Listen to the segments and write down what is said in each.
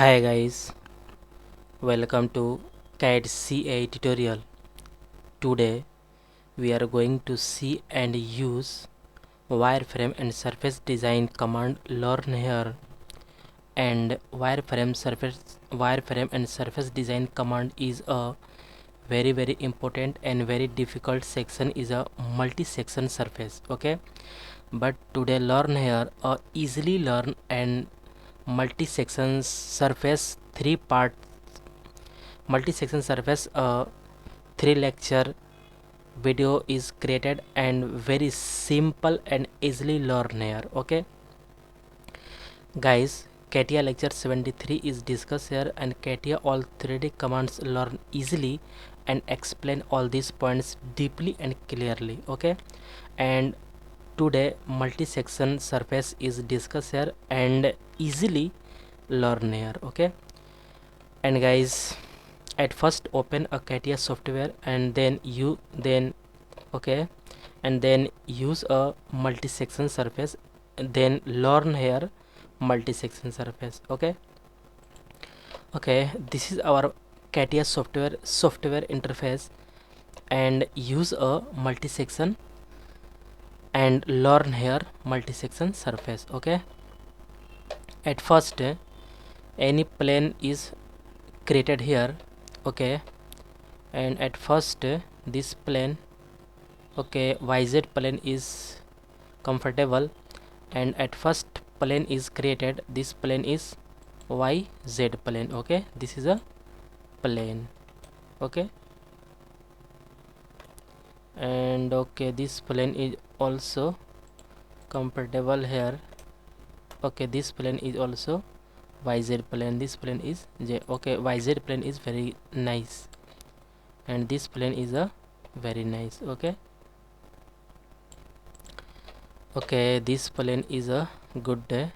Hi guys, welcome to CAD CA tutorial. Today we are going to see and use wireframe and surface design command. Learn here. And wireframe and surface design command is a very important and very difficult section, is a multi-section surface. Okay, but today learn here a easily learn and multi-section surface multi-section surface 3 lecture video is created and very simple and easily learn here. Okay guys, CATIA lecture 73 is discussed here, and CATIA all 3D commands learn easily and explain all these points deeply and clearly. Okay, and today multi-section surface is discussed here and easily learn here. Okay, and guys, at first open a CATIA software and then okay, and then use a multi-section surface, then learn here multi-section surface. Okay, this is our CATIA software interface, and use a multi-section and learn here multi-section surface. Okay, at first any plane is created here. Okay, and at first this plane, okay, YZ plane is comfortable, and at first plane is created, this plane is YZ plane. Okay, this is a plane. Okay, and okay, this plane is also comfortable here. Okay, this plane is also YZ plane, this plane is J. Okay, YZ plane is very nice, and this plane is a very nice. Okay, this plane is a good,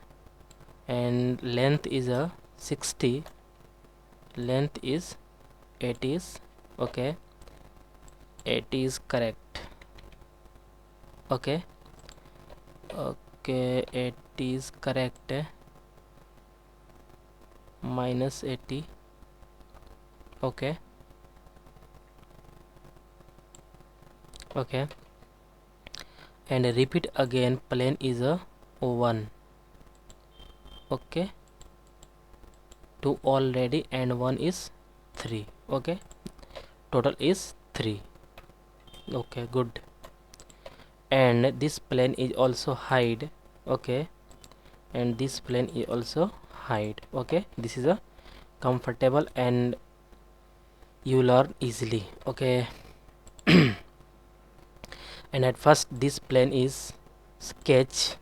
and length is a 60, length is 80. Okay, 80 is correct. Okay, 80 is correct, minus 80. Okay, and repeat again, plane is a 1. Okay, 2 already and 1 is 3. Okay, total is 3. Okay, good. And this plane is also hide. Okay, and this plane is also hide. Okay, this is a comfortable and you learn easily. Okay, and at first this plane is sketch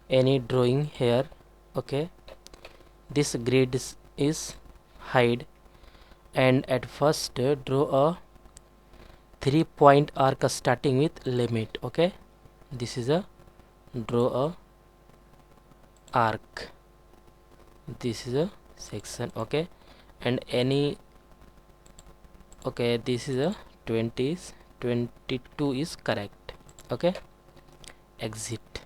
any drawing here. Okay, this grid is hide, and at first draw a 3-point arc starting with limit. Okay, this is a draw a arc, this is a section. Okay, and any, okay, this is a 22 is correct. Okay, exit.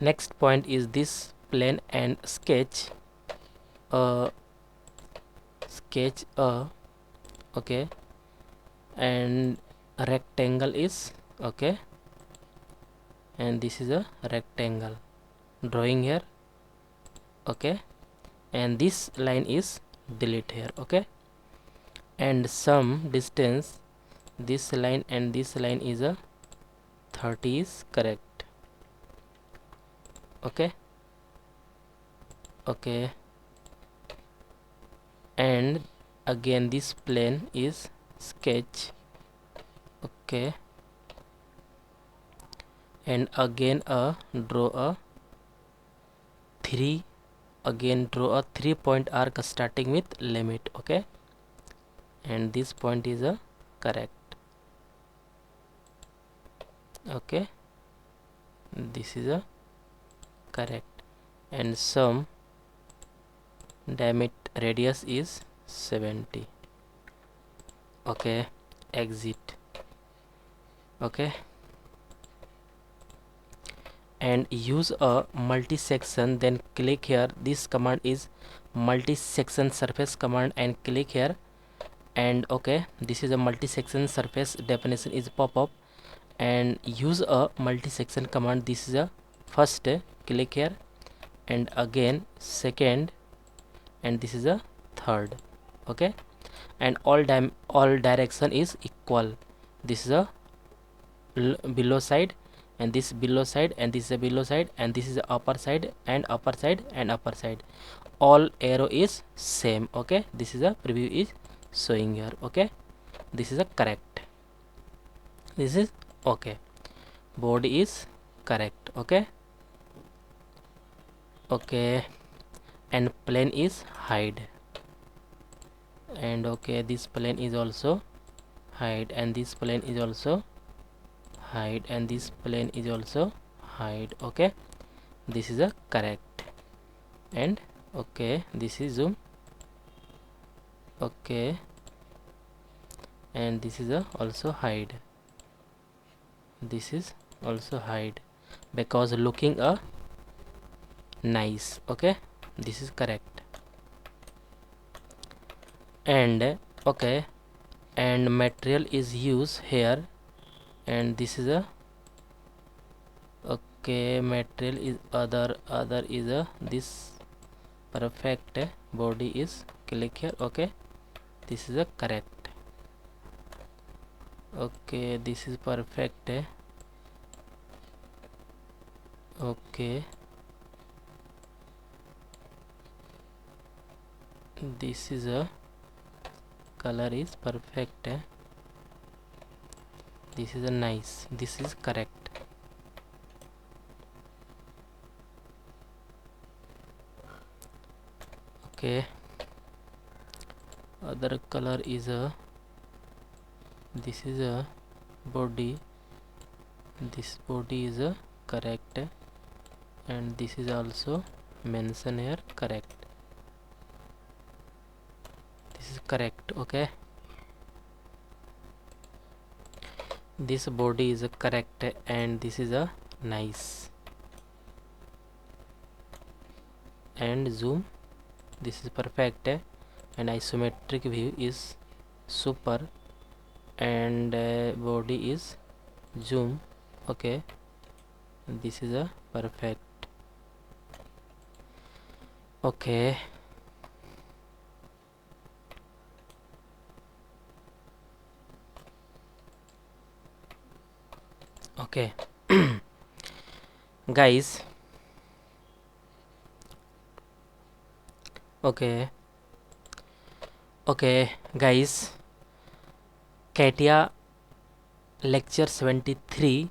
Next point is this plane and sketch a okay, and a rectangle is okay, and this is a rectangle drawing here. Okay, and this line is delete here. Okay, and some distance, this line and this line is a 30 is correct. Okay, and again this plane is sketch. Okay, and again draw a 3-point arc starting with limit. Okay, and this point is a correct. Okay, this is a correct, and some diameter radius is 70. Okay, exit. Okay, and use a multi-section, then click here. This command is multi-section surface command, and click here. And okay, this is a multi-section surface definition is pop-up, and use a multi-section command. This is a first, click here, and again second, and this is a third. Okay, and all direction is equal. This is a below side, and this below side, and this is a below side, and this is the upper side, and upper side, and upper side. All arrow is same. Okay, this is a preview is showing here. Okay, this is a correct. This is okay. Body is correct. Okay, okay, and plane is hide, and okay, this plane is also hide, and this plane is also hide, and this plane is also hide. Okay, this is a correct. And okay, this is zoom. Okay, and this is a also hide. This is also hide, because looking a nice. Okay, this is correct. And okay, and material is used here, and this is a okay, material is other is a this perfect. Body is click here. Okay, this is a correct. Okay, this is perfect. Okay, this is a color is perfect. This is a nice. This is correct. Okay, other color is a this is a body. This body is a correct, and this is also mention here correct. This is correct. Okay, this body is a correct, and this is a nice. And zoom, this is perfect, and isometric view is super, and body is zoom. Okay, this is a perfect. Okay, okay. Guys, okay, okay guys, CATIA lecture 73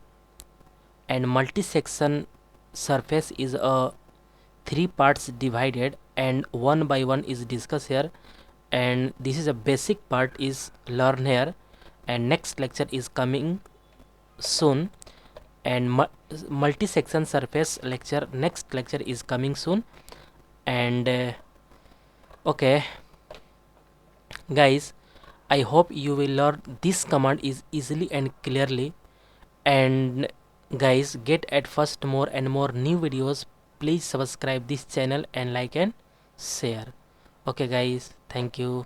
and multi-section surface is a 3 parts divided, and one by one is discussed here, and this is a basic part is learn here, and next lecture is coming soon, and multi-section surface lecture next lecture is coming soon. And okay guys, I hope you will learn this command is easily and clearly. And guys, get at first more and more new videos. Please subscribe this channel and like and share. Okay guys, thank you.